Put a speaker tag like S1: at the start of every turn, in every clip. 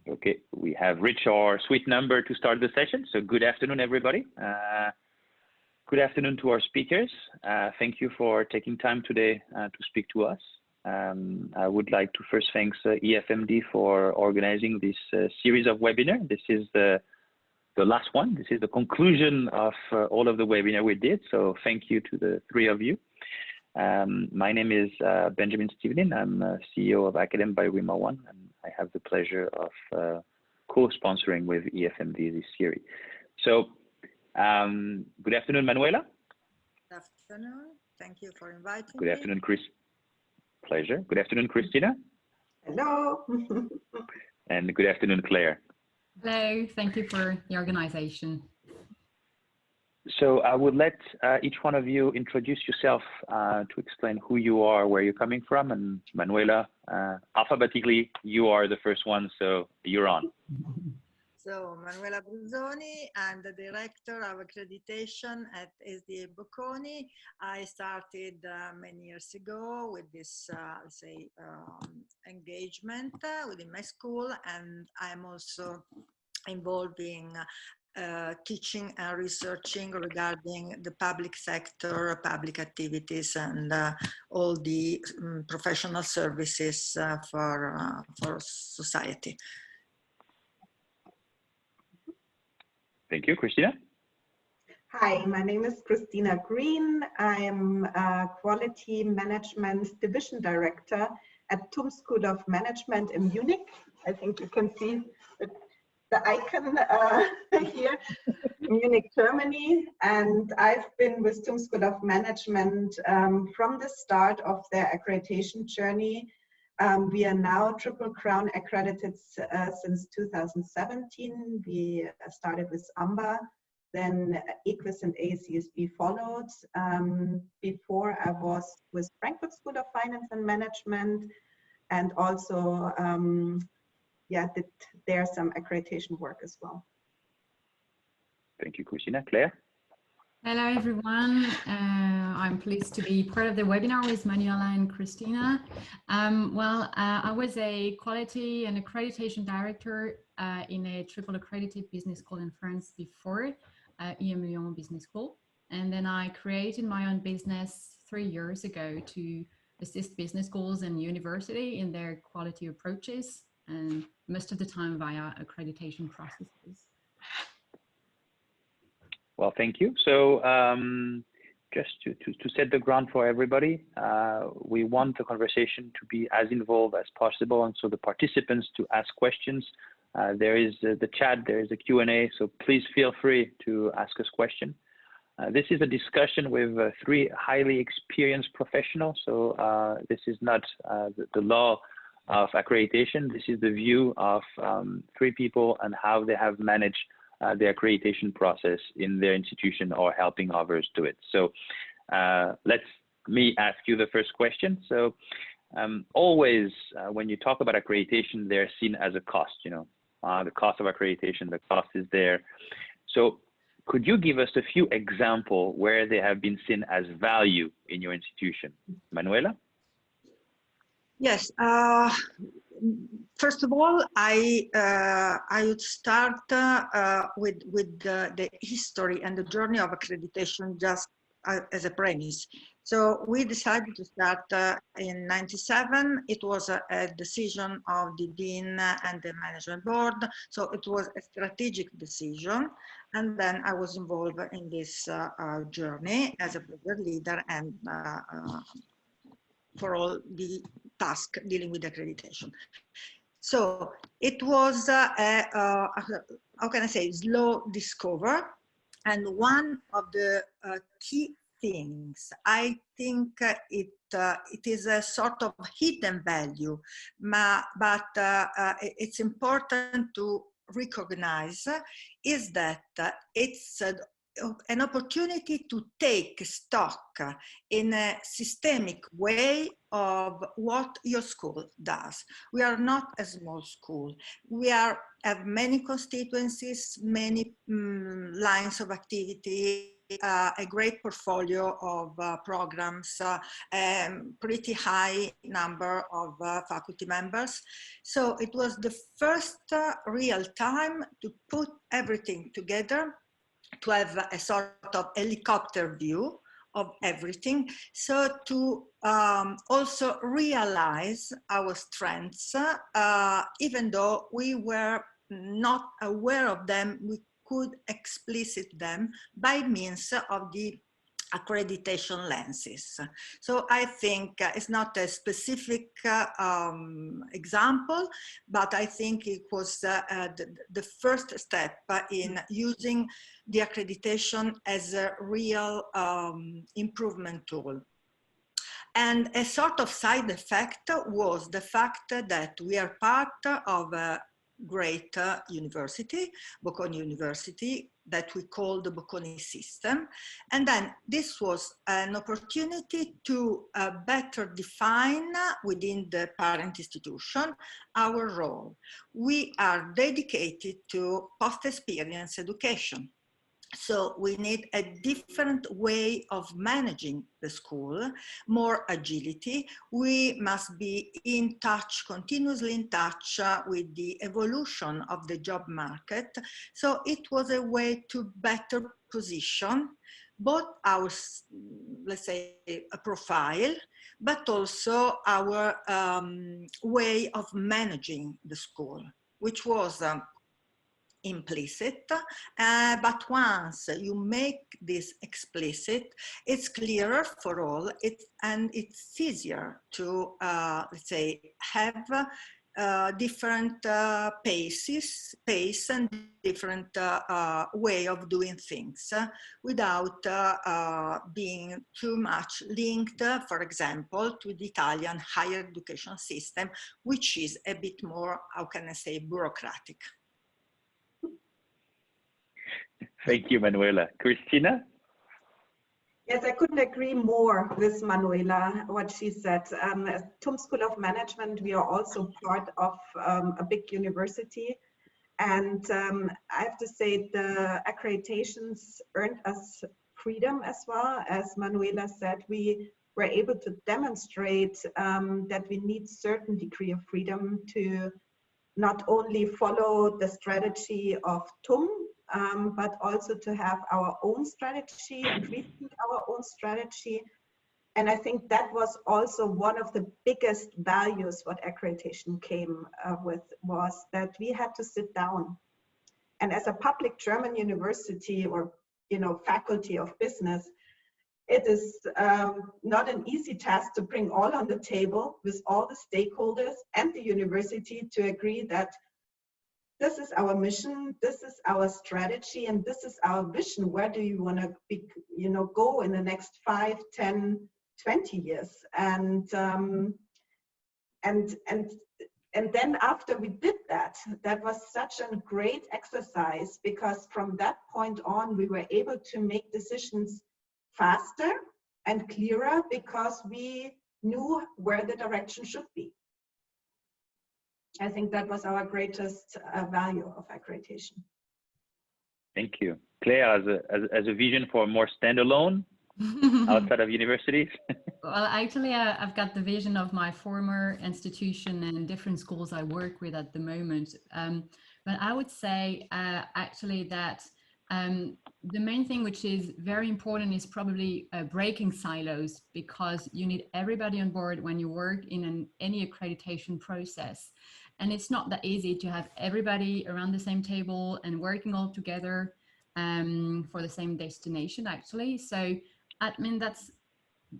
S1: Okay, we have reached our sweet number to start the session. So good afternoon, everybody. Good afternoon to our speakers. Thank you for taking time today to speak to us. I would like to first thank EFMD for organizing this series of webinars. This is the last one. This is the conclusion of all of the webinar we did. So thank you to the three of you. My name is Benjamin Stevenin. I'm CEO of Academ by Rima1, and I have the pleasure of co-sponsoring with EFMD this series. So good afternoon, Manuela.
S2: Good afternoon. Thank you for inviting me.
S1: Good afternoon, Chris. Pleasure. Good afternoon, Christina.
S3: Hello.
S1: And good afternoon, Claire.
S4: Hello. Thank you for the organization.
S1: So I would let each one of you introduce yourself to explain who you are, where you're coming from, and Manuela, alphabetically, you are the first one, so you're on.
S2: So Manuela Brusoni, I'm the director of accreditation at SDA Bocconi. I started many years ago with this, engagement within my school, and I'm also involved in teaching and researching regarding the public sector, public activities, and all the professional services for society.
S1: Thank you, Christina.
S3: Hi, my name is Christina Greene. I'm a Quality Management Division Director at TUM School of Management in Munich. I think you can see the icon here, Munich, Germany. And I've been with TUM School of Management from the start of their accreditation journey. We are now Triple Crown accredited since 2017. We started with AMBA, then EQUIS and ACSB followed. Before I was with Frankfurt School of Finance and Management, and also did there some accreditation work as well.
S1: Thank you, Christina. Claire?
S4: Hello, everyone. I'm pleased to be part of the webinar with Manuela and Christina. I was a quality and accreditation director in a triple accredited business school in France before, EM Lyon Business School. And then I created my own business 3 years ago to assist business schools and university in their quality approaches, and most of the time via accreditation processes.
S1: Well, thank you. So just to set the ground for everybody, we want the conversation to be as involved as possible, and so the participants to ask questions. There is the chat, there is a Q&A, so please feel free to ask us questions. This is a discussion with three highly experienced professionals, so this is not the law of accreditation. This is the view of three people and how they have managed the accreditation process in their institution or helping others do it. So let me ask you the first question. So always when you talk about accreditation, they're seen as a cost, you know, the cost of accreditation, the cost is there. So could you give us a few examples where they have been seen as value in your institution? Manuela?
S2: Yes. First of all, I would start with the history and the journey of accreditation just as a premise. So we decided to start in '97. It was a decision of the dean and the management board. So it was a strategic decision. And then I was involved in this journey as a project leader and for all the tasks dealing with accreditation. So it was how can I say, slow discover. And one of the key things, I think it is a sort of hidden value, but it's important to recognize, is that it's an opportunity to take stock in a systemic way of what your school does. We are not a small school. We have many constituencies, many lines of activity, a great portfolio of programs, pretty high number of faculty members. So it was the first real time to put everything together, to have a sort of helicopter view of everything. So to also realize our strengths, even though we were not aware of them, we could explicit them by means of the accreditation lenses. So I think it's not a specific example, but I think it was the first step in using the accreditation as a real improvement tool. And a sort of side effect was the fact that we are part of a great university, Bocconi University, that we call the Bocconi system. And then this was an opportunity to better define within the parent institution our role. We are dedicated to post-experience education. So we need a different way of managing the school, more agility. We must be in touch, continuously in touch with the evolution of the job market. So it was a way to better position both our, let's say, a profile, but also our way of managing the school, which was implicit, but once you make this explicit, it's clearer for all, and it's easier to, let's say, have different pace and different way of doing things without being too much linked, for example, to the Italian higher education system, which is a bit more, how can I say, bureaucratic.
S1: Thank you, Manuela. Christina?
S3: Yes, I couldn't agree more with Manuela, what she said. At TUM School of Management, we are also part of a big university. And I have to say the accreditations earned us freedom as well. As Manuela said, we were able to demonstrate that we need certain degree of freedom to not only follow the strategy of TUM, but also to have our own strategy and rethink our own strategy. And I think that was also one of the biggest values what accreditation came with, was that we had to sit down. And as a public German university or, you know, faculty of business, it is not an easy task to bring all on the table with all the stakeholders and the university to agree that this is our mission, this is our strategy, and this is our vision. Where do you want to be, you know, go in the next 5, 10, 20 years? And then after we did that, that was such a great exercise, because from that point on, we were able to make decisions faster and clearer because we knew where the direction should be. I think that was our greatest value of accreditation.
S1: Thank you. Claire, as a vision for more standalone outside of universities?
S4: Well, actually, I've got the vision of my former institution and different schools I work with at the moment. But I would say actually that the main thing which is very important is probably breaking silos, because you need everybody on board when you work in any accreditation process. And it's not that easy to have everybody around the same table and working all together for the same destination, actually. So, I mean, that's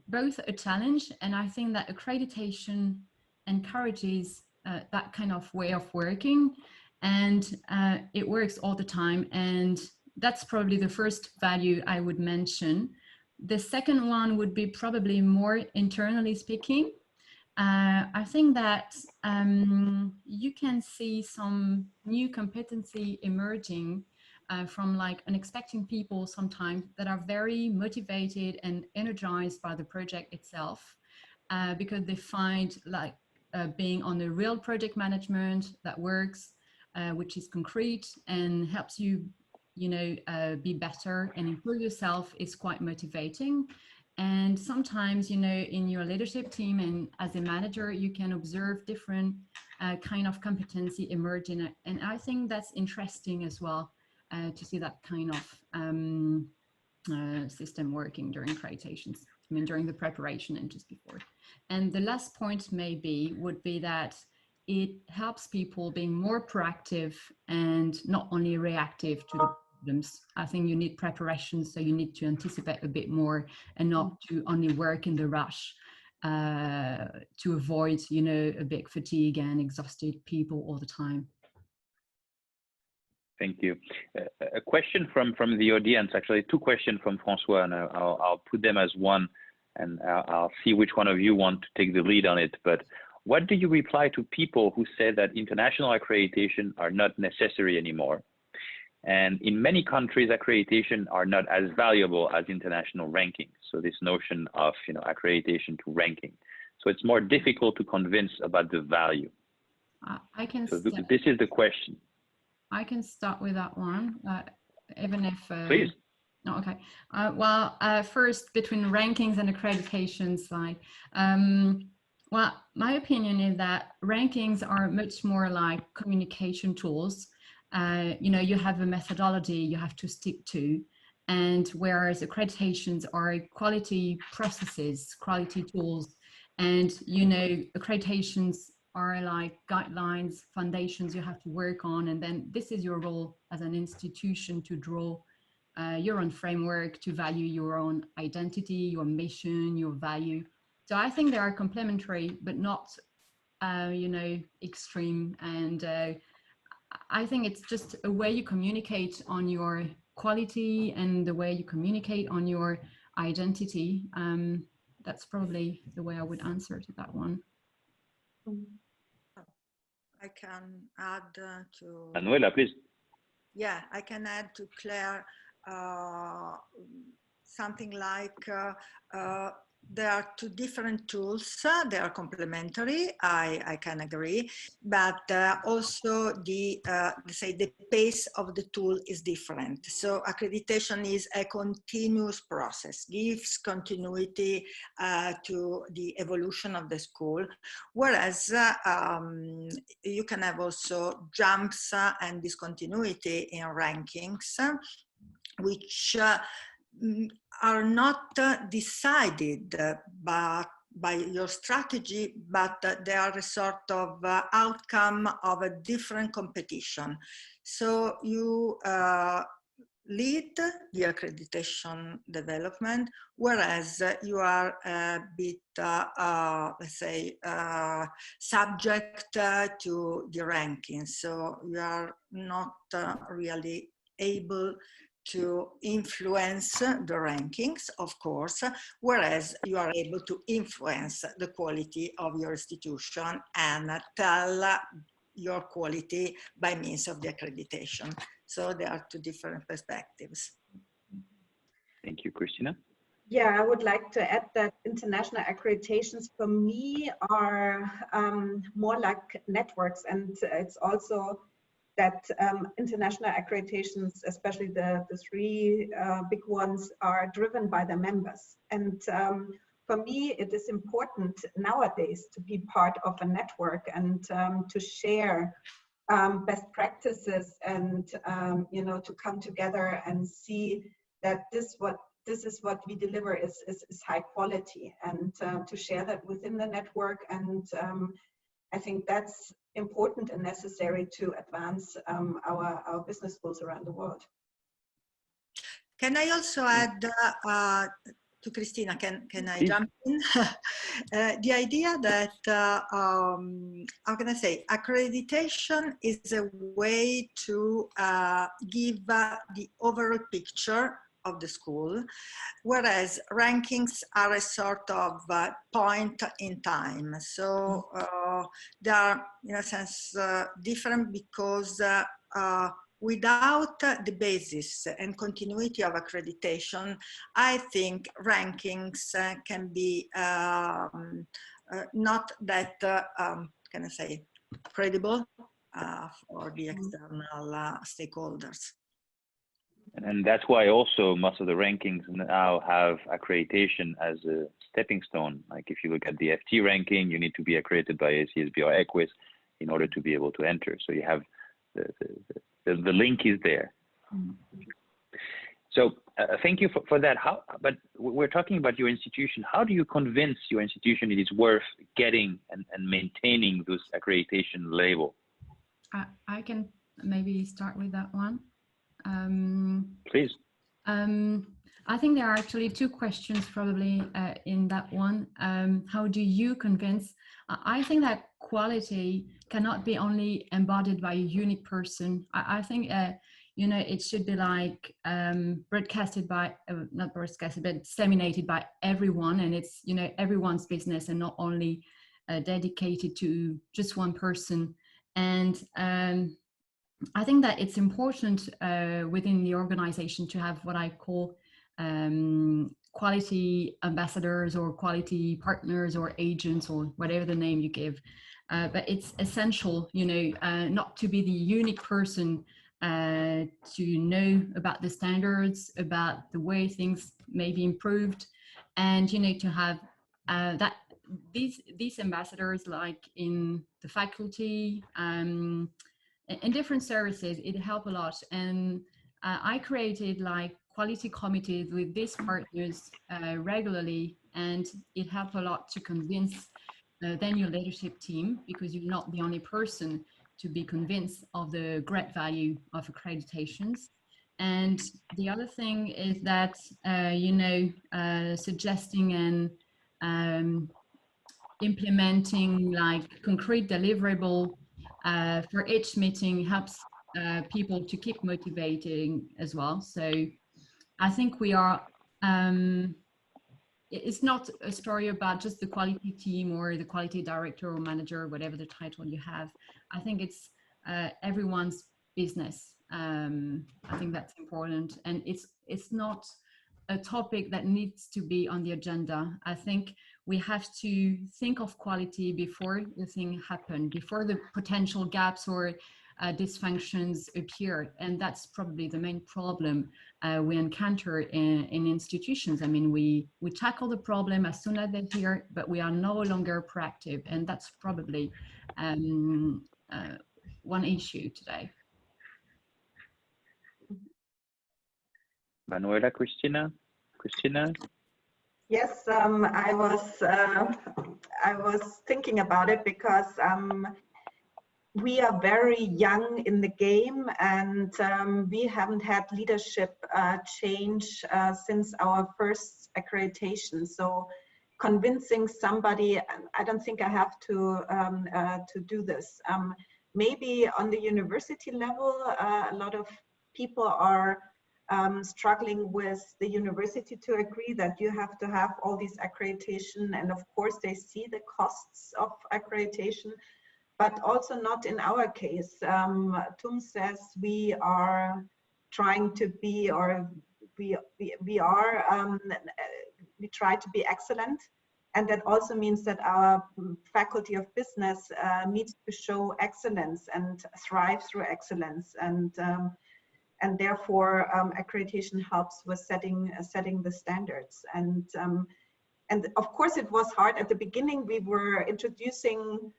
S4: both a challenge, and I think that accreditation encourages that kind of way of working, and it works all the time. And that's probably the first value I would mention. The second one would be probably more internally speaking. I think that you can see some new competency emerging from like unexpected people sometimes that are very motivated and energized by the project itself, because they find like being on the real project management that works, which is concrete and helps you you know, be better and improve yourself is quite motivating. And sometimes, you know, in your leadership team and as a manager, you can observe different kind of competency emerging. And I think that's interesting as well, to see that kind of system working during accreditations. I mean, during the preparation and just before. And the last point maybe would be that it helps people being more proactive and not only reactive to the problems. I think you need preparation, so you need to anticipate a bit more and not to only work in the rush, to avoid, you know, a big fatigue and exhausted people all the time.
S1: Thank you. A question from the audience, actually 2 questions from Francois, and I'll put them as one, and I'll see which one of you want to take the lead on it. But what do you reply to people who say that international accreditation are not necessary anymore? And in many countries, accreditation are not as valuable as international ranking. So this notion of, you know, accreditation to ranking. So it's more difficult to convince about the value. So this is the question.
S4: I can start with that one, even if...
S1: Please.
S4: Oh, okay. Well, first, between rankings and accreditations, like, well, my opinion is that rankings are much more like communication tools. You know, you have a methodology you have to stick to, and whereas accreditations are quality processes, quality tools, and, you know, accreditations are like guidelines, foundations you have to work on, and then this is your role as an institution to draw your own framework, to value your own identity, your mission, your value. So I think they are complementary, but not, you know, extreme. And I think it's just a way you communicate on your quality and the way you communicate on your identity. That's probably the way I would answer to that one.
S2: I can add to...
S1: Manuela, please.
S2: Yeah, I can add to Claire something like there are 2 different tools. They are complementary. I can agree, but also the let's say the pace of the tool is different. So accreditation is a continuous process, gives continuity to the evolution of the school, whereas you can have also jumps and discontinuity in rankings, which are not decided by your strategy, but they are a sort of outcome of a different competition. So you lead the accreditation development, whereas you are a bit, let's say, subject to the rankings. So you are not really able to influence the rankings, of course, whereas you are able to influence the quality of your institution and tell your quality by means of the accreditation. So there are 2 different perspectives.
S1: Thank you, Christina.
S3: Yeah, I would like to add that international accreditations for me are more like networks, and it's also that international accreditations, especially the 3 big ones, are driven by the members. And for me, it is important nowadays to be part of a network and to share best practices and you know, to come together and see that this is what we deliver is high quality, and to share that within the network. And I think that's important and necessary to advance our business schools around the world.
S2: Can I also add to Christina, can I jump in? The idea that, how can I say, accreditation is a way to give the overall picture of the school, whereas rankings are a sort of point in time. So they are, in a sense, different because without the basis and continuity of accreditation, I think rankings can be not that, can I say, credible for the external stakeholders.
S1: And that's why also most of the rankings now have accreditation as a stepping stone. Like if you look at the FT ranking, you need to be accredited by ACSB or EQUIS in order to be able to enter. So you have the link is there. So thank you for that. But we're talking about your institution. How do you convince your institution it is worth getting and maintaining this accreditation label?
S4: I can maybe start with that one.
S1: Please.
S4: I think there are actually two questions probably in that one. How do you convince? I think that quality cannot be only embodied by a unique person. I think, you know, it should be like broadcasted by, not broadcasted, but disseminated by everyone. And it's, you know, everyone's business and not only dedicated to just one person. And I think that it's important within the organization to have what I call quality ambassadors or quality partners or agents or whatever the name you give. But it's essential, you know, not to be the unique person to know about the standards, about the way things may be improved, and, you know, to have that these ambassadors, like in the faculty, in different services, it helped a lot. And I created like quality committees with these partners regularly, and it helped a lot to convince then your leadership team, because you're not the only person to be convinced of the great value of accreditations. And the other thing is that, you know, suggesting and implementing like concrete deliverable for each meeting helps people to keep motivating as well. So I think we are, it's not a story about just the quality team or the quality director or manager or whatever the title you have. I think it's everyone's business. I think that's important, and it's not a topic that needs to be on the agenda. I think we have to think of quality before the thing happens, before the potential gaps or dysfunctions appear. And that's probably the main problem we encounter in institutions. I mean, we tackle the problem as soon as they're here, but we are no longer proactive. And that's probably one issue today.
S1: Manuela, Christina?
S3: Yes, I was thinking about it because we are very young in the game, and we haven't had leadership change since our first accreditation. So convincing somebody, I don't think I have to do this. Maybe on the university level, a lot of people are struggling with the university to agree that you have to have all these accreditation, and of course they see the costs of accreditation, but also not in our case. TUM says we are trying to be, or we try to be excellent, and that also means that our faculty of business needs to show excellence and thrive through excellence, and therefore accreditation helps with setting the standards. And of course it was hard at the beginning. We were introducing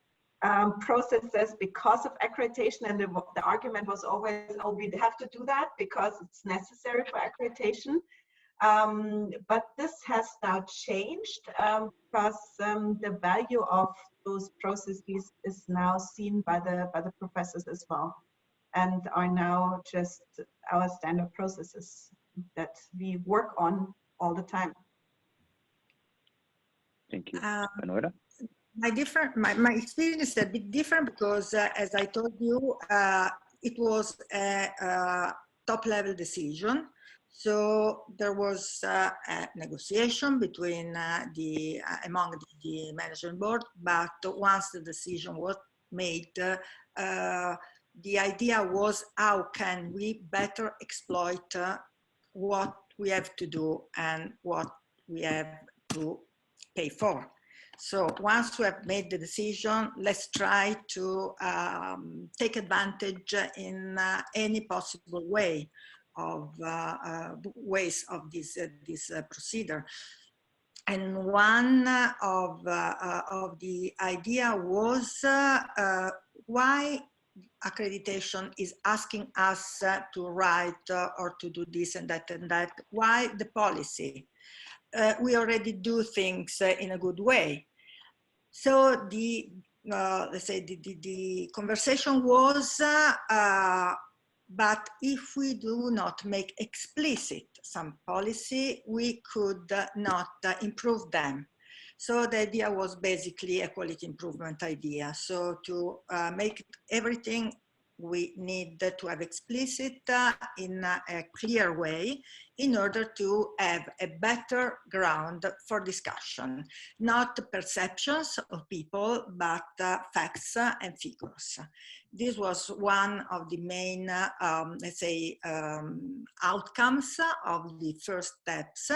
S3: processes because of accreditation, and the argument was always, oh, we have to do that because it's necessary for accreditation. But this has now changed because the value of those processes is now seen by the professors as well, and are now just our standard processes that we work on all the time.
S1: Thank you. Manuela?
S2: My experience is a bit different because, as I told you, it was a top-level decision. So there was a negotiation between among the management board, but once the decision was made, the idea was, how can we better exploit what we have to do and what we have to pay for. So once we have made the decision, let's try to take advantage in any possible way of ways of this procedure. And one of the idea was why accreditation is asking us to write or to do this and that and that. Why the policy? We already do things in a good way. So the let's say the conversation was, but if we do not make explicit some policy, we could not improve them. So the idea was basically a quality improvement idea. So to make everything, we need to have explicit in a clear way in order to have a better ground for discussion, not perceptions of people, but facts and figures. This was one of the main, let's say, outcomes of the first steps.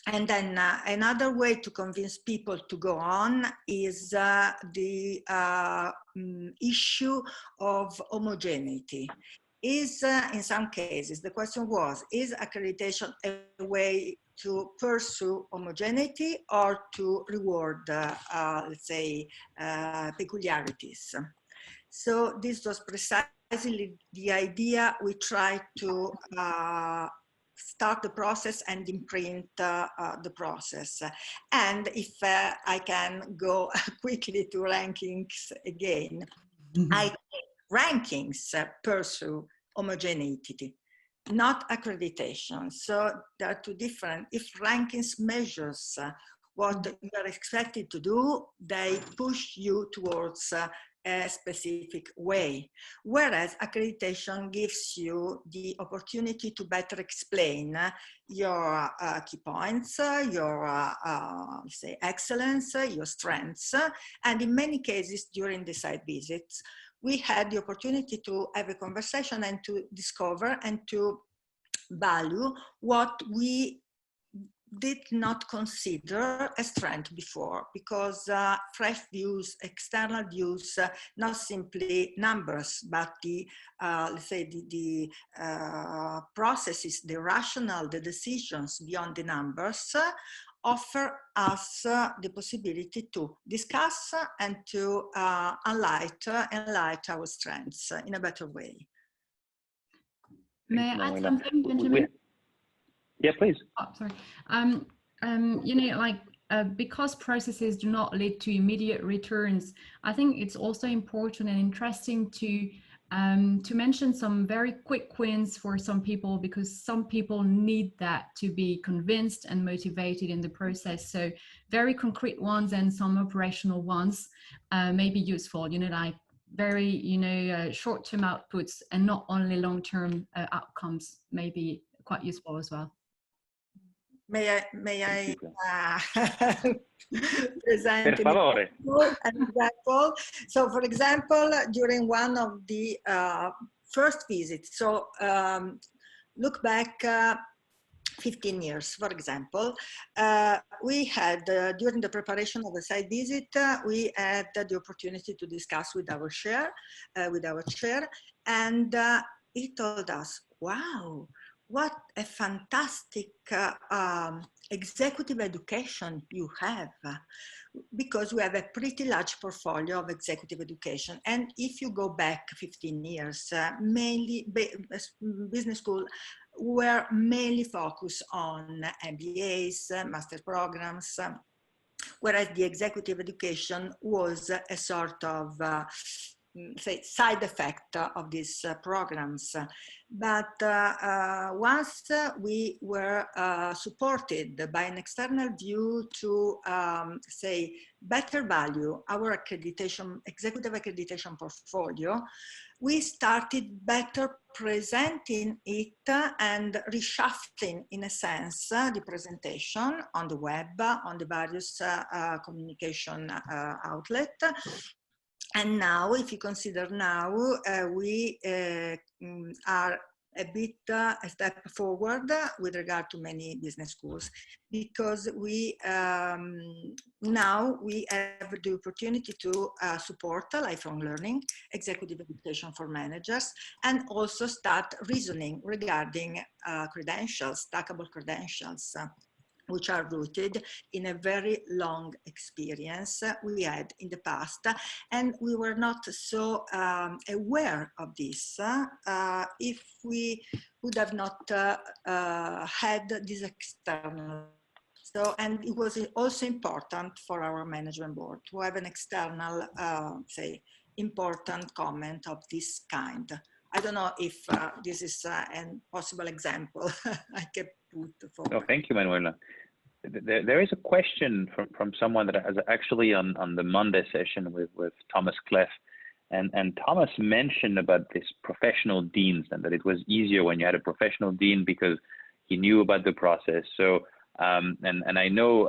S2: And then another way to convince people to go on is the issue of homogeneity. Is, in some cases, the question was, is accreditation a way to pursue homogeneity or to reward, let's say, peculiarities? So this was precisely the idea we tried to start the process and imprint the process. And if I can go quickly to rankings again, I think rankings pursue homogeneity, not accreditation. So there are two different. If rankings measures what you are expected to do, they push you towards a specific way, whereas accreditation gives you the opportunity to better explain your key points, your say excellence, your strengths, and in many cases during the site visits, we had the opportunity to have a conversation and to discover and to value what we did not consider a strength before, because fresh views, external views, not simply numbers, but the, let's say, the processes, the rational, the decisions beyond the numbers, offer us the possibility to discuss and to enlighten our strengths in a better way.
S4: May I add something, Benjamin?
S1: Yeah, please.
S4: Oh, sorry. You know, like because processes do not lead to immediate returns, I think it's also important and interesting to mention some very quick wins for some people, because some people need that to be convinced and motivated in the process. So very concrete ones and some operational ones may be useful, you know, like very, you know, short-term outputs and not only long-term outcomes may be quite useful as well.
S2: May I present
S1: Per favore.
S2: an example? So, for example, during one of the first visits, so look back 15 years, for example, we had, during the preparation of the site visit, we had the opportunity to discuss with our chair, and he told us, wow, what a fantastic executive education you have, because we have a pretty large portfolio of executive education. And if you go back 15 years, mainly business school were mainly focused on MBAs, master programs, whereas the executive education was a sort of say side effect of these programs. But once we were supported by an external view to say better value our accreditation, executive accreditation portfolio, we started better presenting it and reshuffling, in a sense, the presentation on the web, on the various communication outlets. And now, if you consider now, we are a bit a step forward with regard to many business schools, because we now we have the opportunity to support lifelong learning, executive education for managers, and also start reasoning regarding credentials, stackable credentials, which are rooted in a very long experience we had in the past. And we were not so aware of this if we would have not had this external. So, and it was also important for our management board to have an external, say, important comment of this kind. I don't know if this is a possible example I can put forward.
S1: Oh, thank you, Manuela. There is a question from someone that is actually on the Monday session with Thomas Cleff, and Thomas mentioned about this professional deans, and that it was easier when you had a professional dean because he knew about the process. So and I know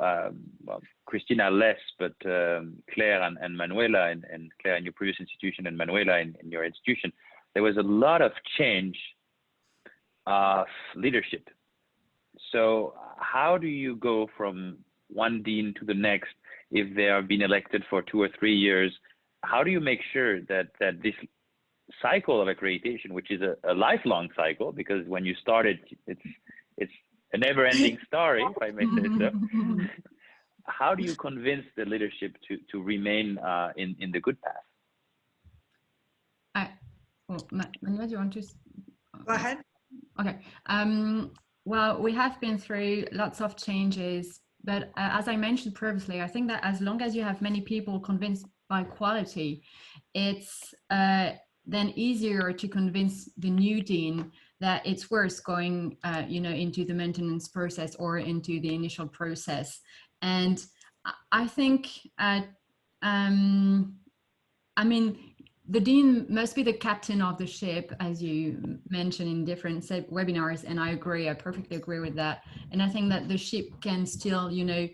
S1: well, Christina less, but Claire and Manuela, and Claire in your previous institution and Manuela in your institution, there was a lot of change of leadership. So how do you go from one dean to the next if they are being elected for 2 or 3 years? How do you make sure that this cycle of accreditation, which is a lifelong cycle, because when you start it, it's a never-ending story, if I may say so. How do you convince the leadership to remain in the good path?
S4: Well, Manuela, do you want to?
S2: Go ahead.
S4: Okay. Well, we have been through lots of changes, but as I mentioned previously, I think that as long as you have many people convinced by quality, it's then easier to convince the new dean that it's worth going, you know, into the maintenance process or into the initial process. And I think, I mean, the dean must be the captain of the ship, as you mentioned in different webinars, and I agree, I perfectly agree with that. And I think that the ship can still, you know,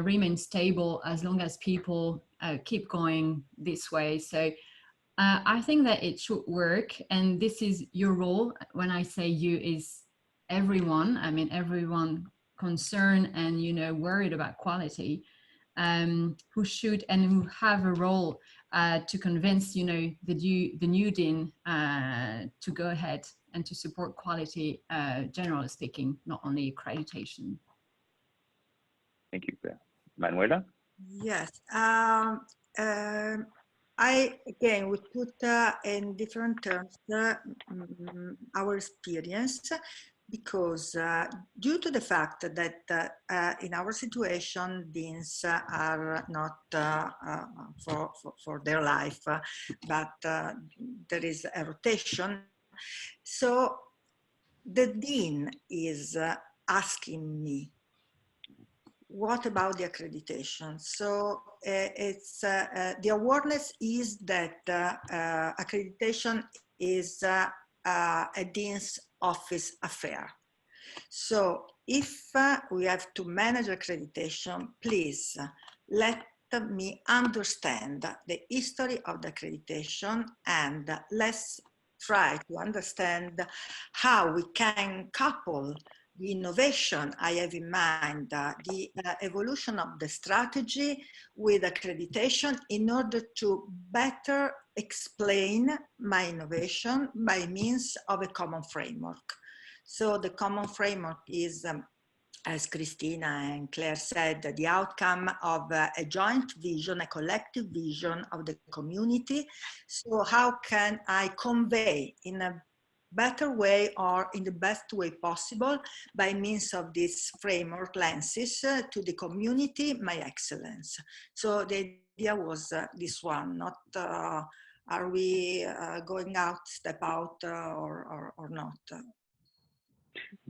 S4: remain stable as long as people keep going this way. So I think that it should work, and this is your role. When I say you, is everyone, I mean everyone concerned and, you know, worried about quality, who should and who have a role to convince, you know, the new dean to go ahead and to support quality, generally speaking, not only accreditation.
S1: Thank you, Manuela.
S2: Yes. I again would put in different terms our experience, because due to the fact that in our situation, deans are not for their life, but there is a rotation. So the dean is asking me, what about the accreditation? So it's the awareness is that accreditation is a dean's office affair. So if we have to manage accreditation, please let me understand the history of the accreditation, and let's try to understand how we can couple the innovation I have in mind, the evolution of the strategy with accreditation, in order to better explain my innovation by means of a common framework. So the common framework is, as Christina and Claire said, the outcome of a joint vision, a collective vision of the community. So how can I convey in a better way or in the best way possible by means of this framework lenses to the community my excellence? So the idea was this one, not are we going out, step out or not?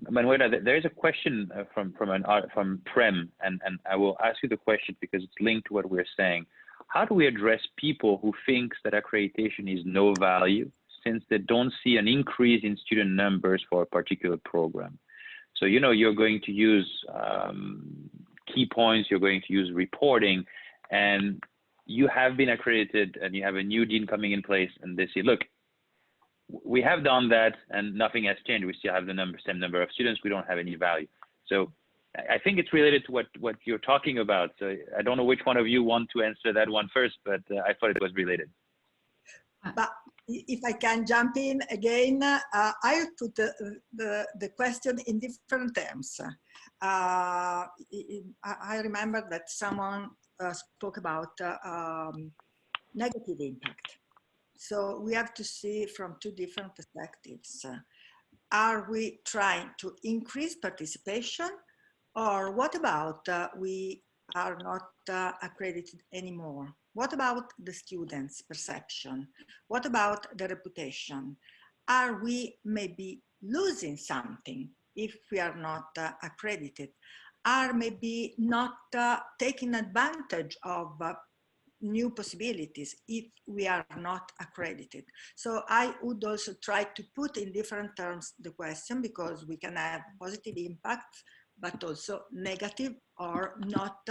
S1: Manuela, there is a question from Prem, and I will ask you the question because it's linked to what we're saying. How do we address people who think that accreditation is no value, since they don't see an increase in student numbers for a particular program? So, you know, you're going to use key points, you're going to use reporting, and you have been accredited and you have a new dean coming in place, and they say, look, we have done that and nothing has changed. We still have the same number of students. We don't have any value. So I think it's related to what you're talking about. So I don't know which one of you want to answer that one first, but I thought it was related.
S2: But if I can jump in again, I put the question in different terms. I remember that someone spoke about negative impact. So we have to see from two different perspectives. Are we trying to increase participation, or what about we are not accredited anymore? What about the students' perception? What about the reputation? Are we maybe losing something if we are not accredited? Are maybe not taking advantage of new possibilities if we are not accredited? So I would also try to put in different terms the question, because we can have positive impacts, but also negative or not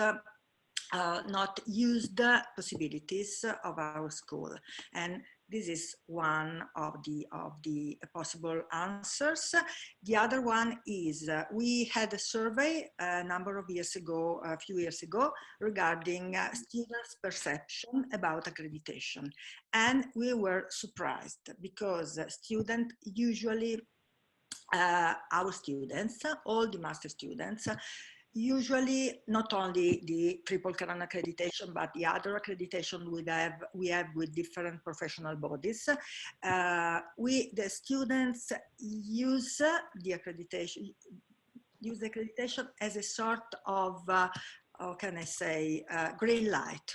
S2: used possibilities of our school. And this is one of the possible answers. The other one is we had a survey a few years ago, regarding students' perception about accreditation. And we were surprised, because students usually, our students, all the master students, usually not only the triple crown accreditation, but the other accreditation we have with different professional bodies. The students use the accreditation as a sort of, how can I say, green light.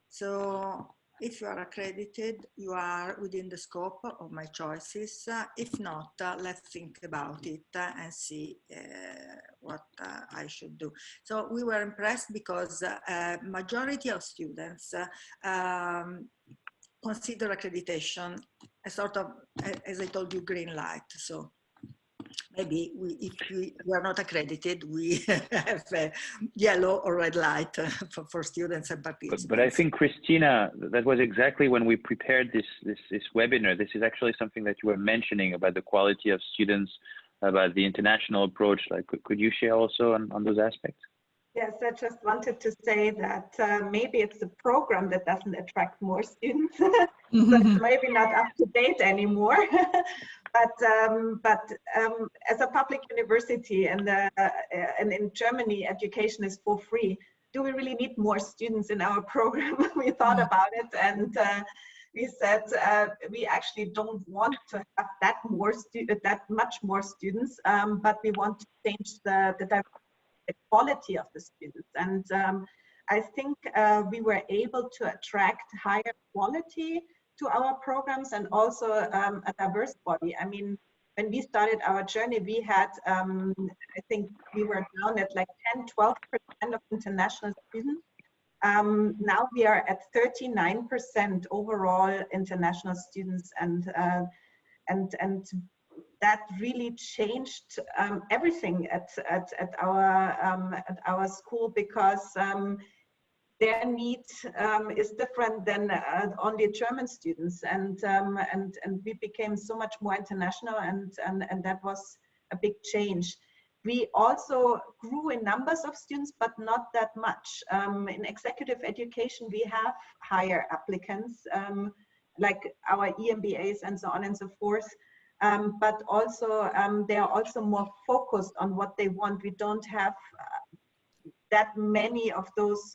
S2: So if you are accredited, you are within the scope of my choices. If not, let's think about it and see what I should do. So we were impressed, because majority of students consider accreditation a sort of, as I told you, green light. So maybe if we are not accredited, we have a yellow or red light for students and participants.
S1: But I think, Christina, that was exactly when we prepared this webinar. This is actually something that you were mentioning about the quality of students, about the international approach. Like, could you share also on those aspects?
S3: Yes, I just wanted to say that maybe it's the program that doesn't attract more students. So it's maybe not up to date anymore. But as a public university, and in Germany, education is for free. Do we really need more students in our program? We thought about it, and we said we actually don't want to have that much more students, but we want to change the quality of the students. And I think we were able to attract higher quality to our programs, and also a diverse body. I mean, when we started our journey, we had, I think we were down at like 10-12% of international students. Now we are at 39% overall international students, and that really changed everything at our school, because their need is different than only German students, and we became so much more international, and that was a big change. We also grew in numbers of students, but not that much. In executive education, we have higher applicants, like our EMBAs and so on and so forth. But also they are also more focused on what they want. We don't have that many of those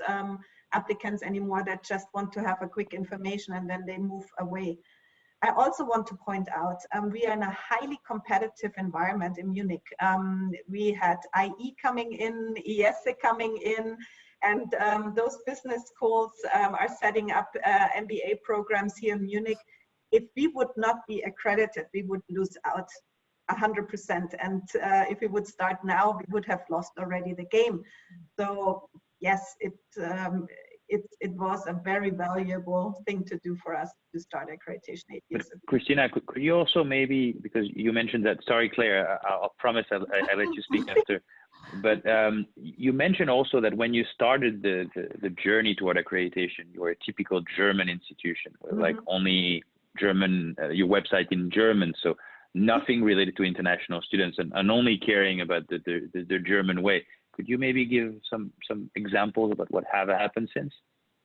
S3: applicants anymore that just want to have a quick information and then they move away. I also want to point out, we are in a highly competitive environment in Munich. We had IE coming in, IESE coming in, and those business schools are setting up MBA programs here in Munich. If we would not be accredited, we would lose out 100%. And if we would start now, we would have lost already the game. So yes, it was a very valuable thing to do for us to start accreditation 8 years ago.
S1: Christina, could you also maybe, because you mentioned that, sorry Claire, I'll promise I'll let you speak after, but you mentioned also that when you started the journey toward accreditation, you were a typical German institution, where like only German, your website in German, so nothing related to international students, and only caring about the German way. Could you maybe give some examples about what have happened since?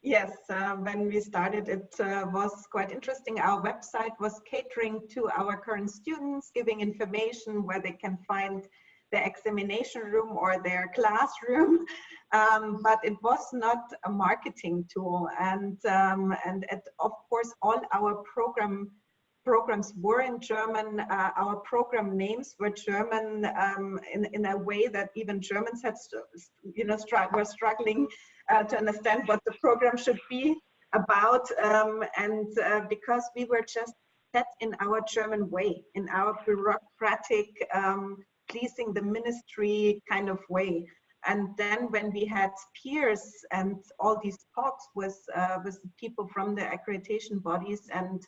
S3: Yes, when we started, it was quite interesting. Our website was catering to our current students, giving information where they can find the examination room or their classroom, but it was not a marketing tool. And of course, all our programs were in German. Our program names were German in a way that even Germans had, were struggling to understand what the program should be about. Because we were just set in our German way, in our bureaucratic, pleasing the ministry kind of way. And then when we had peers and all these talks with people from the accreditation bodies and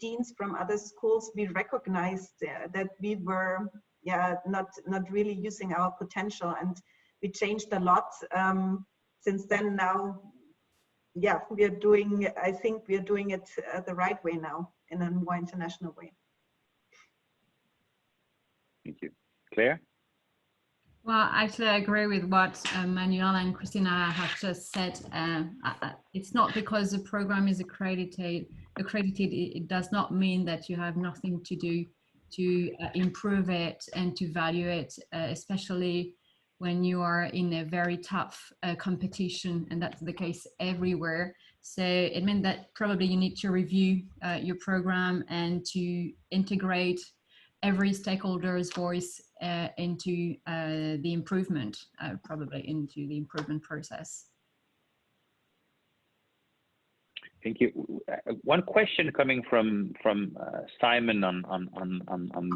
S3: deans from other schools, we recognized that we were not really using our potential, and we changed a lot since then. Now, we are doing, I think we are doing it the right way now, in a more international way.
S1: Thank you. Claire?
S4: Well, actually, I agree with what Manuela and Christina have just said. It's not because the program is accredited, it does not mean that you have nothing to do to improve it and to value it, especially when you are in a very tough competition, and that's the case everywhere. So it meant that probably you need to review your program and to integrate every stakeholder's voice into the improvement, probably into the improvement process.
S1: Thank you. One question coming from Simon on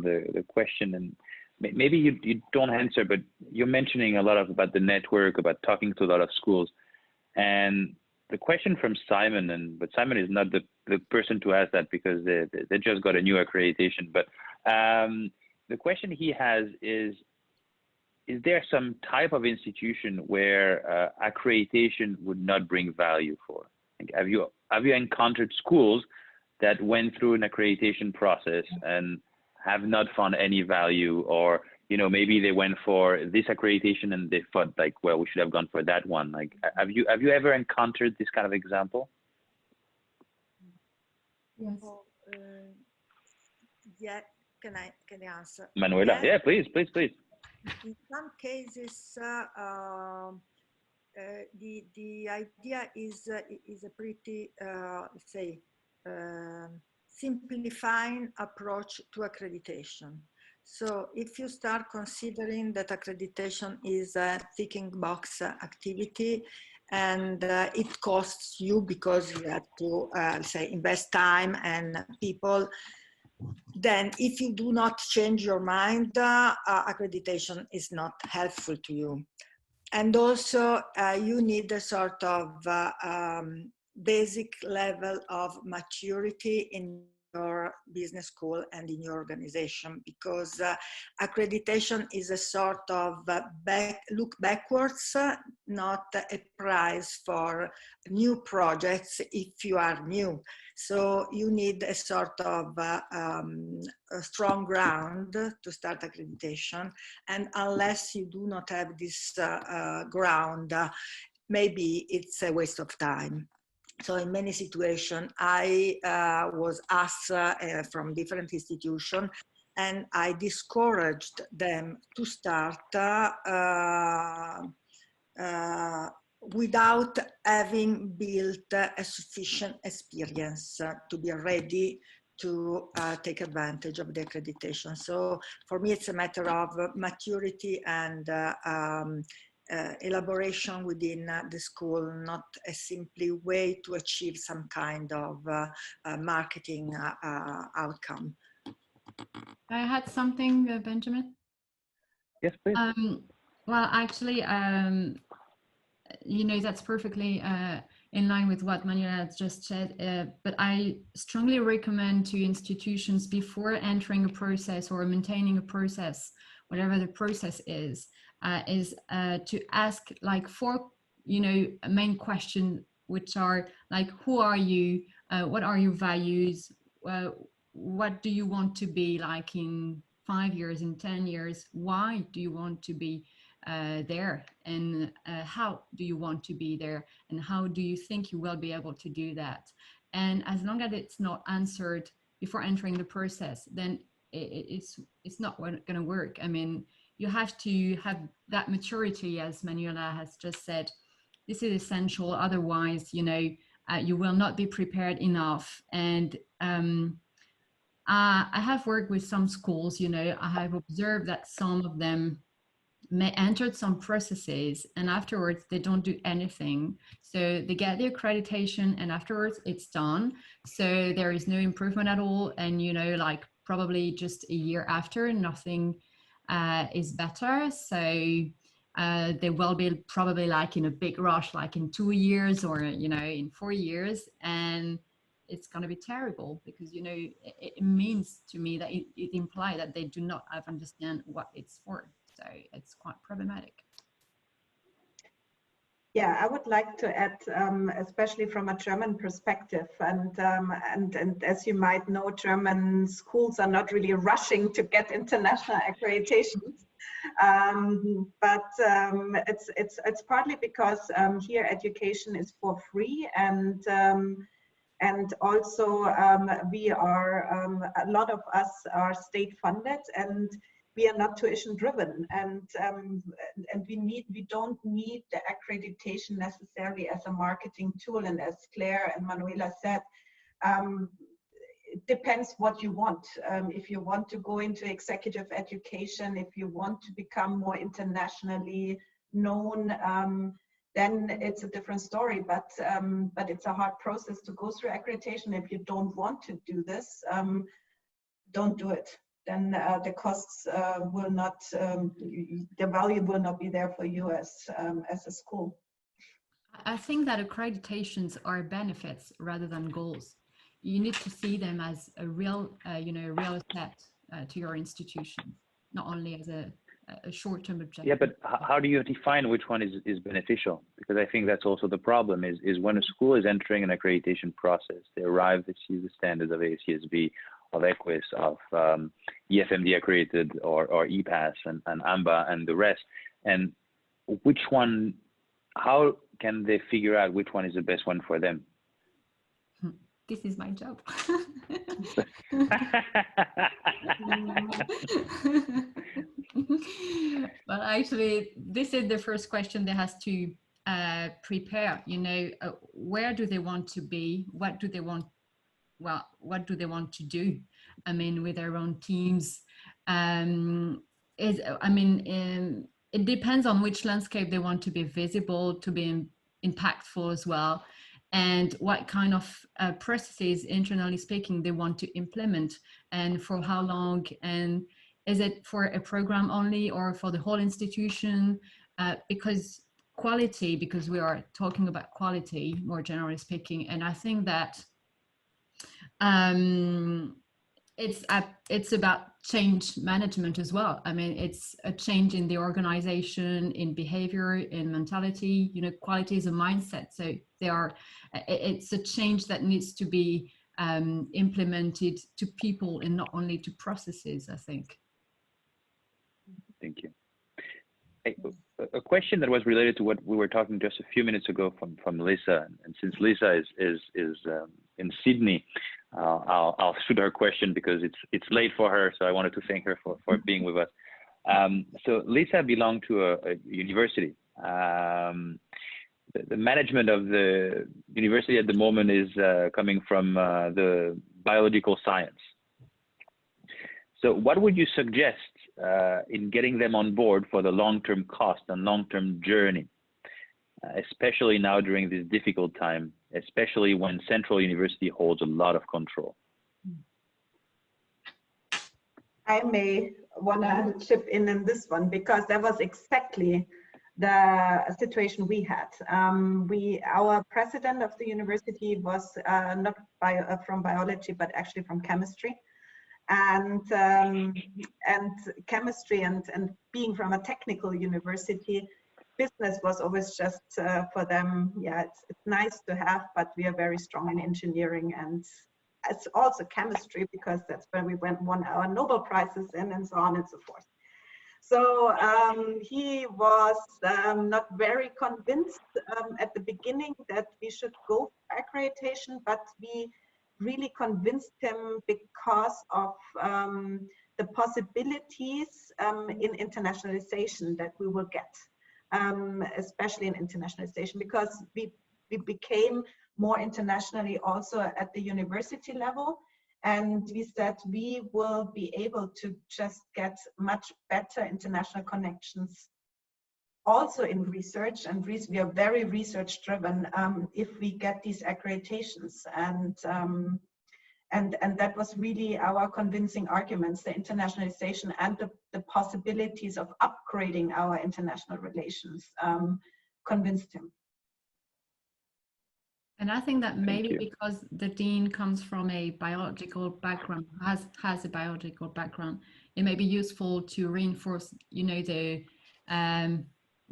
S1: the question, and maybe you don't answer, but you're mentioning a lot about the network, about talking to a lot of schools, and the question from Simon, but Simon is not the person to ask that because they just got a new accreditation, but the question he has is there some type of institution where accreditation would not bring value for? Like, have you encountered schools that went through an accreditation process and have not found any value, or maybe they went for this accreditation and they thought like, well, we should have gone for that one? Like, have you ever encountered this kind of example?
S4: Yes.
S2: Yeah, can I answer?
S1: Manuela, yeah, please.
S2: In some cases, the idea is a pretty, let's say, simplifying approach to accreditation. So if you start considering that accreditation is a ticking box activity, and it costs you because you have to, say, invest time and people, then if you do not change your mind, accreditation is not helpful to you. And also you need a sort of basic level of maturity in your business school and in your organization, because accreditation is a sort of look backwards, not a prize for new projects if you are new. So you need a sort of a strong ground to start accreditation, and unless you do not have this ground, maybe it's a waste of time. So in many situations, I was asked from different institutions, and I discouraged them to start without having built a sufficient experience to be ready to take advantage of the accreditation. So for me, it's a matter of maturity and elaboration within the school, not a simply way to achieve some kind of marketing outcome.
S4: I had something, Benjamin?
S1: Yes, please.
S4: Well, actually, that's perfectly in line with what Manuela just said, but I strongly recommend to institutions, before entering a process or maintaining a process, whatever the process is to ask like 4 main questions, which are like, who are you, what are your values, what do you want to be like in 5 years, in 10 years? Why do you want to be there? And how do you want to be there? And how do you think you will be able to do that? And as long as it's not answered before entering the process, then it's not going to work. I mean, you have to have that maturity, as Manuela has just said. This is essential. Otherwise, you know, you will not be prepared enough. And I have worked with some schools, you know, I have observed that some of them may enter some processes and afterwards they don't do anything. So they get the accreditation and afterwards it's done. So there is no improvement at all. And, you know, like probably just a year after, nothing is better. So they will be probably like in a big rush, like in 2 years or, you know, in 4 years. And it's going to be terrible because, you know, it means to me that it implies that they do not have understand what it's for. So it's quite problematic.
S3: Yeah, I would like to add, especially from a German perspective, and as you might know, German schools are not really rushing to get international accreditations, but it's partly because here education is for free, and also we are a lot of us are state funded, and we are not tuition driven, and we don't need the accreditation necessarily as a marketing tool. And as Claire and Manuela said, it depends what you want. If you want to go into executive education, if you want to become more internationally known, then it's a different story. But it's a hard process to go through accreditation. If you don't want to do this, don't do it. Then the costs will not, the value will not be there for you as a school.
S4: I think that accreditations are benefits rather than goals. You need to see them as a real, you know, real asset to your institution, not only as a short-term objective.
S1: Yeah, but how do you define which one is beneficial? Because I think that's also the problem is when a school is entering an accreditation process, they arrive, they see the standards of ACSB, of EQUIS, of EFMD accredited, or EPAS and AMBA and the rest. And which one, how can they figure out which one is the best one for them?
S4: This is my job. But actually, this is the first question they has to prepare, you know, where do they want to be? What do they want? Well, what do they want to do? I mean, with their own teams. It depends on which landscape they want to be visible, to be impactful as well, and what kind of processes, internally speaking, they want to implement, and for how long, and is it for a program only or for the whole institution? Because we are talking about quality, more generally speaking, and I think that it's about change management as well. I mean, it's a change in the organization, in behavior, in mentality. You know, quality is a mindset. So it's a change that needs to be implemented to people and not only to processes, I think.
S1: Thank you. A question that was related to what we were talking just a few minutes ago from Lisa, and since Lisa is in Sydney, I'll shoot her question because it's late for her. So I wanted to thank her for being with us. So Lisa belonged to a university. The management of the university at the moment is coming from the biological science. So what would you suggest in getting them on board for the long-term cost and long-term journey, especially now during this difficult time, especially when Central University holds a lot of control?
S3: I may want to chip in this one because that was exactly the situation we had. Our president of the university was not from biology, but actually from chemistry. And chemistry and being from a technical university, business was always just for them, yeah, it's nice to have, but we are very strong in engineering, and as also chemistry, because that's where we won our Nobel Prizes in, and so on and so forth. So he was not very convinced at the beginning that we should go for accreditation, but we really convinced him because of the possibilities in internationalization that we will get, especially in internationalization, because we became more internationally also at the university level. And we said we will be able to just get much better international connections also in research, and we are very research driven if we get these accreditations. And that was really our convincing arguments, the internationalization and the possibilities of upgrading our international relations convinced him.
S4: And I think that maybe because the dean comes from a biological background, has a biological background, it may be useful to reinforce, you know, the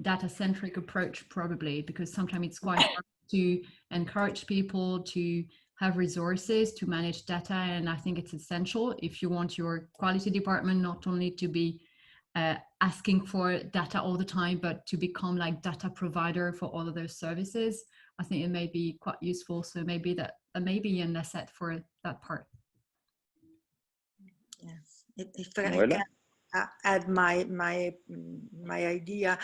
S4: data-centric approach, probably, because sometimes it's quite hard to encourage people to have resources to manage data. And I think it's essential if you want your quality department not only to be asking for data all the time, but to become like data provider for all of those services. I think it may be quite useful. So maybe that may be an asset for that part.
S2: Yes, if I can add my idea,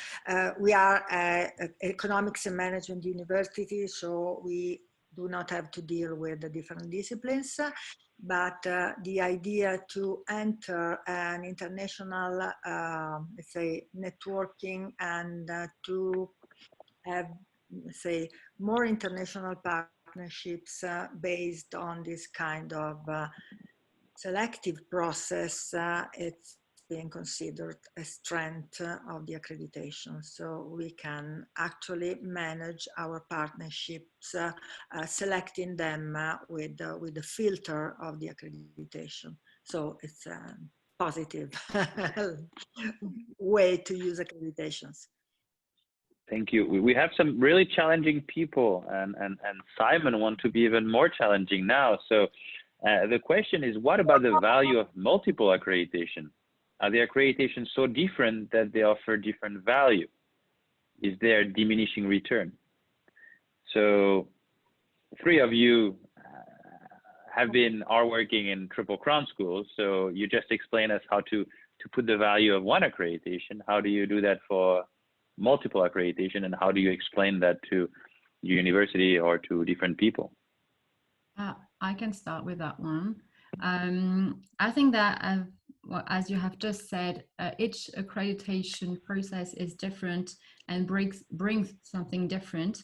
S2: we are an economics and management university, so we do not have to deal with the different disciplines. But the idea to enter an international, let's say, networking and to have, say, more international partnerships based on this kind of selective process, it's being considered a strength of the accreditation. So we can actually manage our partnerships, selecting them with the filter of the accreditation. So it's a positive way to use accreditations.
S1: Thank you. We have some really challenging people, and Simon wants to be even more challenging now. So the question is, what about the value of multiple accreditation? Are the accreditations so different that they offer different value? Is there diminishing return? So 3 of you are working in Triple Crown schools. So you just explain us how to put the value of one accreditation. How do you do that for multiple accreditation, and how do you explain that to your university or to different people?
S4: I can start with that one. I think that well, as you have just said, each accreditation process is different and brings something different.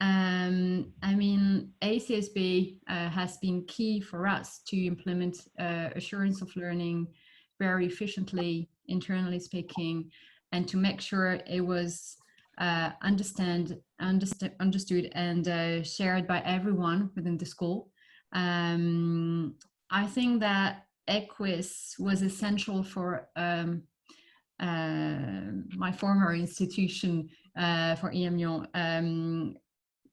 S4: I mean, ACSB has been key for us to implement assurance of learning very efficiently, internally speaking, and to make sure it was understood and shared by everyone within the school. I think that EQUIS was essential for my former institution, for EM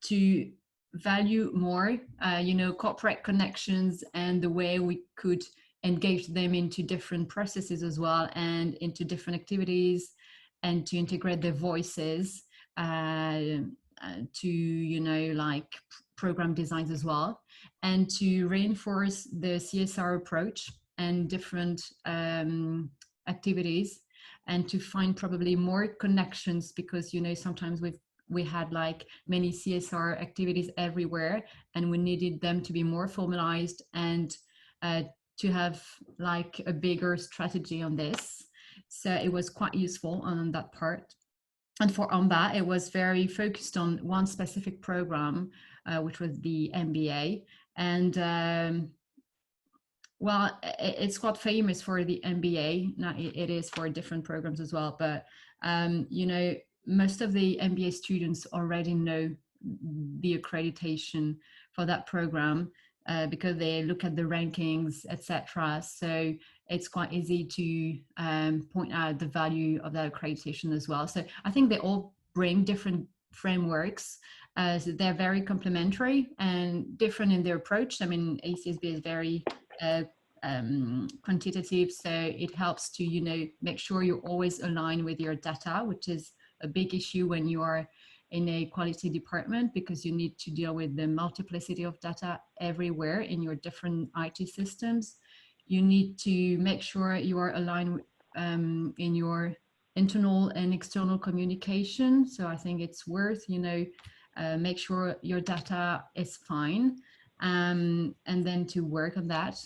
S4: to value more, you know, corporate connections and the way we could engage them into different processes as well, and into different activities, and to integrate their voices to, you know, like program designs as well, and to reinforce the CSR approach and different activities, and to find probably more connections, because, you know, sometimes we had like many CSR activities everywhere, and we needed them to be more formalized and to have like a bigger strategy on this. So it was quite useful on that part. And on that, it was very focused on one specific program, which was the MBA. And well, it's quite famous for the MBA. Now it is for different programs as well, but you know, most of the MBA students already know the accreditation for that program because they look at the rankings, etc. So it's quite easy to point out the value of that accreditation as well. So I think they all bring different frameworks. So they're very complementary and different in their approach. I mean, ACSB is very quantitative, so it helps to, you know, make sure you're always aligned with your data, which is a big issue when you are in a quality department, because you need to deal with the multiplicity of data everywhere in your different IT systems. You need to make sure you are aligned in your internal and external communication. So I think it's worth, you know, make sure your data is fine, and then to work on that.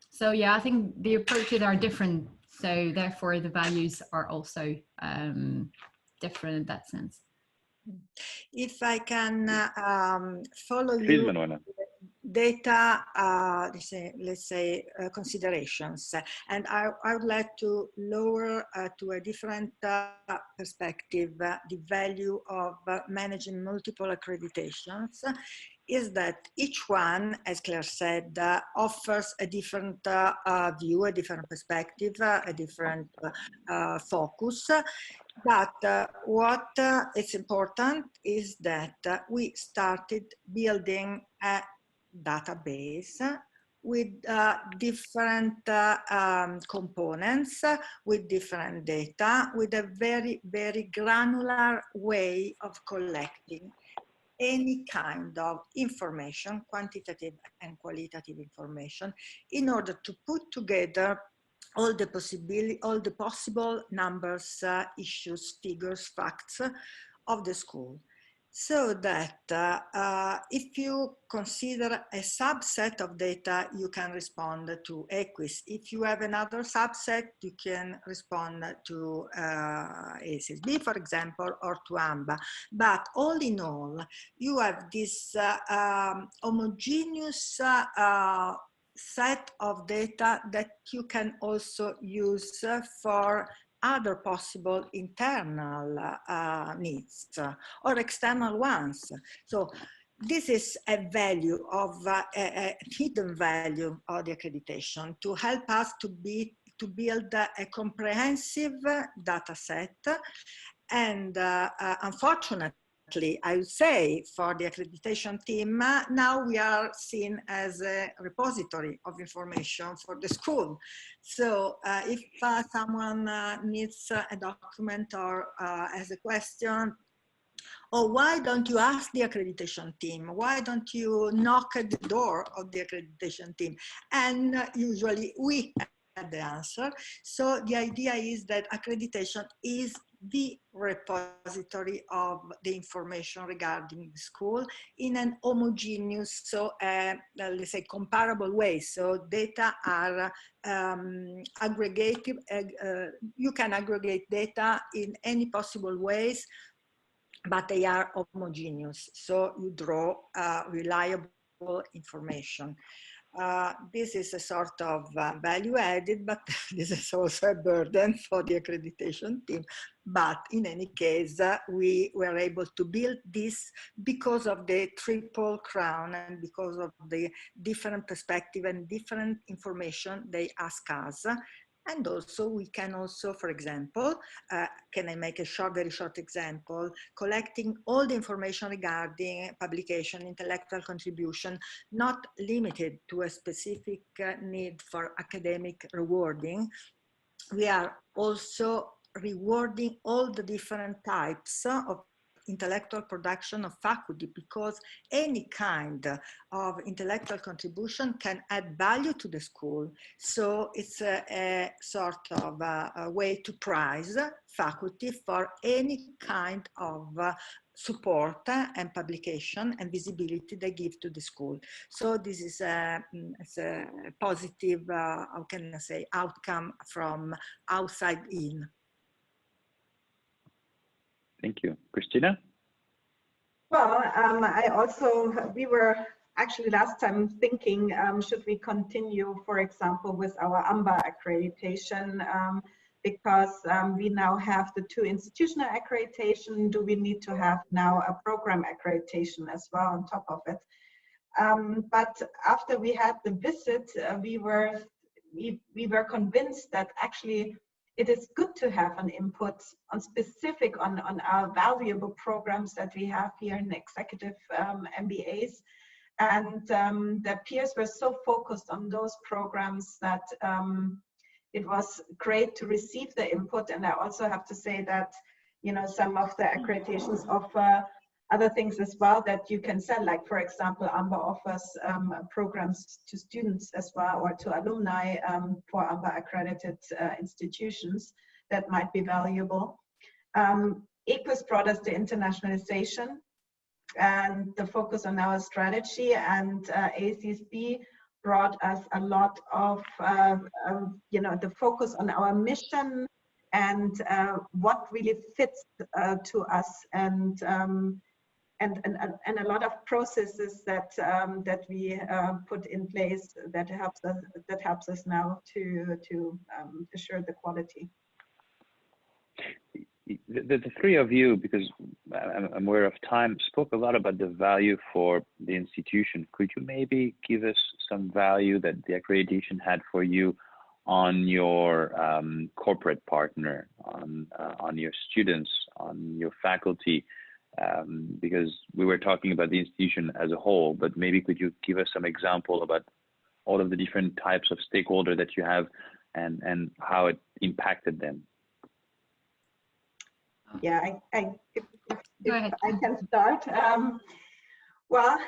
S4: So yeah, I think the approaches are different. So therefore the values are also different in that sense.
S2: If I can follow
S1: Please,
S2: you,
S1: Manuela.
S2: data, let's say considerations, and I would like to lower to a different perspective the value of managing multiple accreditations. Is that each one, as Claire said, offers a different view, a different perspective, a different focus. But what is important is that we started building a database with different components, with different data, with a very, very granular way of collecting any kind of information, quantitative and qualitative information, in order to put together all the possible numbers, issues, figures, facts of the school. So that if you consider a subset of data, you can respond to EQUIS. If you have another subset, you can respond to ACSB, for example, or to AMBA. But all in all, you have this homogeneous set of data that you can also use for other possible internal needs or external ones. So this is a value of a hidden value of the accreditation to help us to build a comprehensive data set. And unfortunately, I would say for the accreditation team, now we are seen as a repository of information for the school. So if someone needs a document or has a question, or why don't you ask the accreditation team? Why don't you knock at the door of the accreditation team? And usually we have the answer. So the idea is that accreditation is the repository of the information regarding the school in an homogeneous, so let's say comparable way. So data are aggregated, you can aggregate data in any possible ways, but they are homogeneous. So you draw reliable information. This is a sort of value added, but this is also a burden for the accreditation team. But in any case, we were able to build this because of the triple crown and because of the different perspective and different information they ask us. And also we can also, for example, can I make a very short example, collecting all the information regarding publication, intellectual contribution, not limited to a specific need for academic rewarding. We are also rewarding all the different types of intellectual production of faculty, because any kind of intellectual contribution can add value to the school. So it's a sort of a way to prize faculty for any kind of support and publication and visibility they give to the school. So this is a positive, how can I say, outcome from outside in.
S1: Thank you. Christina?
S3: Well, we were actually last time thinking, should we continue, for example, with our AMBA accreditation, because we now have the 2 institutional accreditation. Do we need to have now a program accreditation as well on top of it? But after we had the visit, we were convinced that actually it is good to have an input on specific on our valuable programs that we have here in executive MBAs. And the peers were so focused on those programs that it was great to receive the input. And I also have to say that, you know, some of the accreditations offer other things as well that you can sell. Like, for example, AMBA offers programs to students as well, or to alumni for AMBA accredited institutions that might be valuable. EQUIS brought us the internationalization and the focus on our strategy, and ACSB brought us a lot of, you know, the focus on our mission and what really fits to us, and a lot of processes that that we put in place that helps us now to assure the quality.
S1: The three of you, because I'm aware of time, spoke a lot about the value for the institution. Could you maybe give us some value that the accreditation had for you on your corporate partner, on your students, on your faculty? Because we were talking about the institution as a whole, but maybe could you give us some example about all of the different types of stakeholder that you have and how it impacted them?
S3: Yeah, if I can start. Well,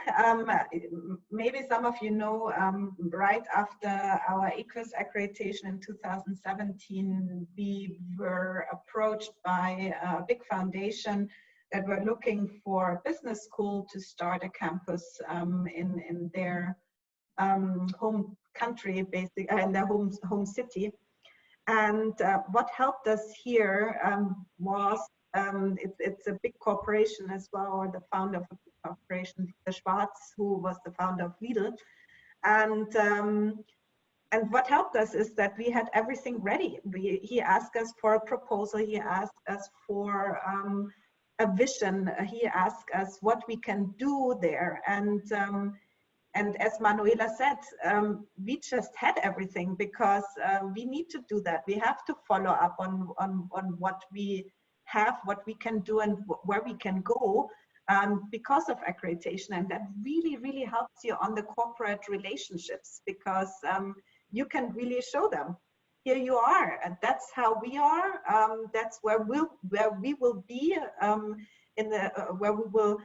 S3: maybe some of you know, right after our EQUIS accreditation in 2017, we were approached by a big foundation that were looking for a business school to start a campus in their home country, basically, in their home city. And what helped us here was, it's a big corporation as well, or the founder of the corporation, the Schwarz, who was the founder of Lidl. And what helped us is that we had everything ready. He asked us for a proposal. He asked us for a vision. He asked us what we can do there. And as Manuela said, we just had everything because we need to do that. We have to follow up on what we have, what we can do, and where we can go because of accreditation. And that really, really helps you on the corporate relationships, because you can really show them, here you are, and that's how we are. That's where we will be where we will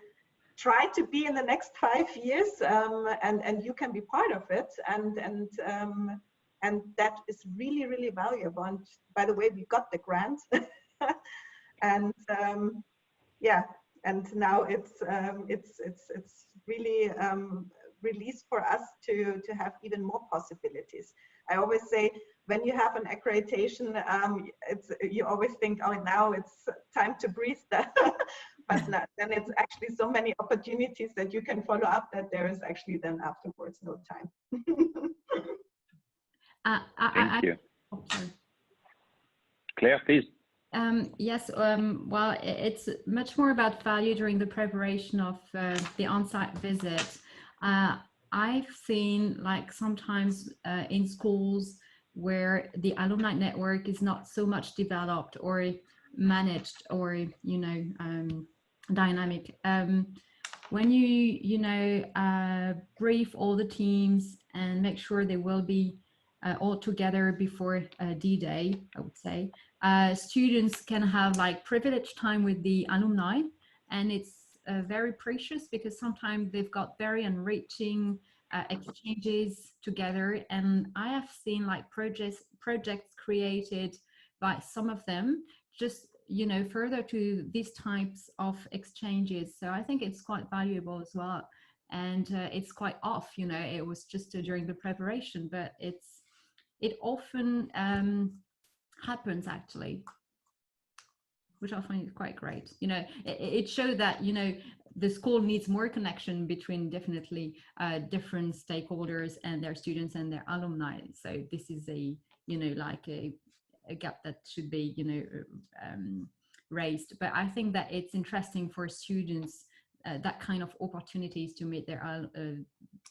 S3: try to be in the next 5 years, and you can be part of it, and that is really, really valuable. And by the way, we got the grant, and yeah, and now it's really released for us to have even more possibilities. I always say, when you have an accreditation, you always think, oh, now it's time to breathe. But then it's actually so many opportunities that you can follow up that there is actually then afterwards no time.
S1: Thank you. Claire, please.
S4: Yes, well, it's much more about value during the preparation of the on-site visit. I've seen, like, sometimes in schools where the alumni network is not so much developed or managed or, you know, dynamic. When you brief all the teams and make sure they will be all together before D-Day, I would say, students can have like privileged time with the alumni, and it's very precious because sometimes they've got very enriching exchanges together. And I have seen like projects created by some of them, just, you know, further to these types of exchanges. So I think it's quite valuable as well. And it's quite off, you know, it was just during the preparation, but it often happens actually, which I find quite great. You know, it showed that, you know, the school needs more connection between definitely different stakeholders and their students and their alumni. So this is a, you know, like a gap that should be, you know, raised. But I think that it's interesting for students, that kind of opportunities to meet their,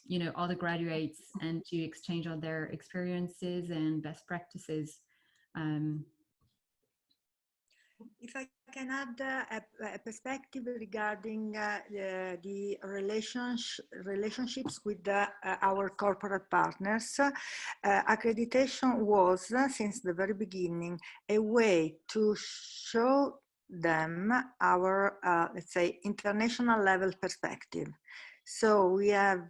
S4: you know, other graduates and to exchange on their experiences and best practices.
S2: If I can add a perspective regarding the relationships with our corporate partners, accreditation was, since the very beginning, a way to show them our, let's say, international level perspective. So we have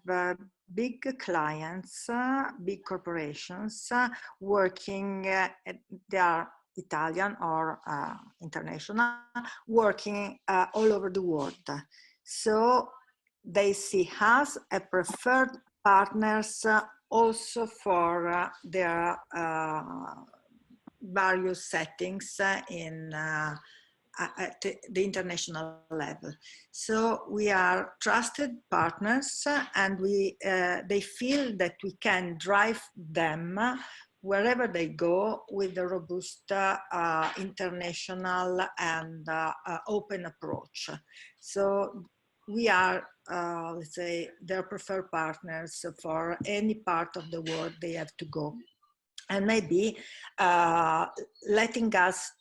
S2: big clients, big corporations working, they are Italian or international, working all over the world. So they see us as preferred partners also for their various settings in at the international level. So we are trusted partners, and they feel that we can drive them wherever they go with a robust international and open approach. So we are, let's say, their preferred partners for any part of the world they have to go. And maybe letting us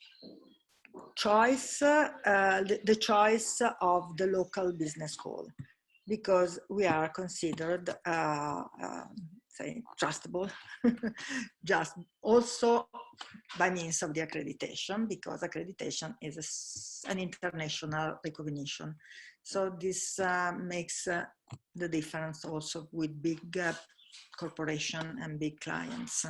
S2: choice, the choice of the local business school, because we are considered say trustable, just also by means of the accreditation, because accreditation is an international recognition. So this makes the difference also with big corporation and big clients.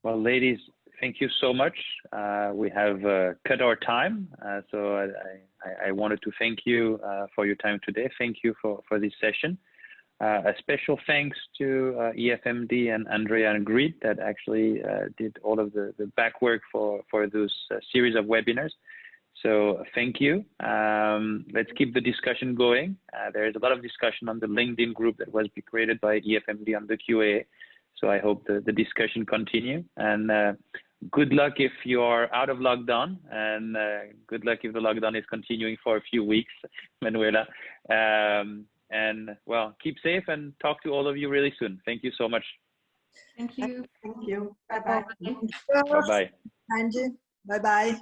S1: Well, ladies, thank you so much. We have cut our time, so I wanted to thank you for your time today. Thank you for this session. A special thanks to EFMD and Andrea and Greed that actually did all of the back work for this series of webinars. So thank you. Let's keep the discussion going. There is a lot of discussion on the LinkedIn group that was created by EFMD on the QA. So I hope the discussion continue, and good luck if you are out of lockdown, and good luck if the lockdown is continuing for a few weeks, Manuela. And well, keep safe, and talk to all of you really soon. Thank you so much.
S4: Thank you.
S3: Thank you. Bye-bye.
S1: Bye-bye.
S2: Angie, bye-bye.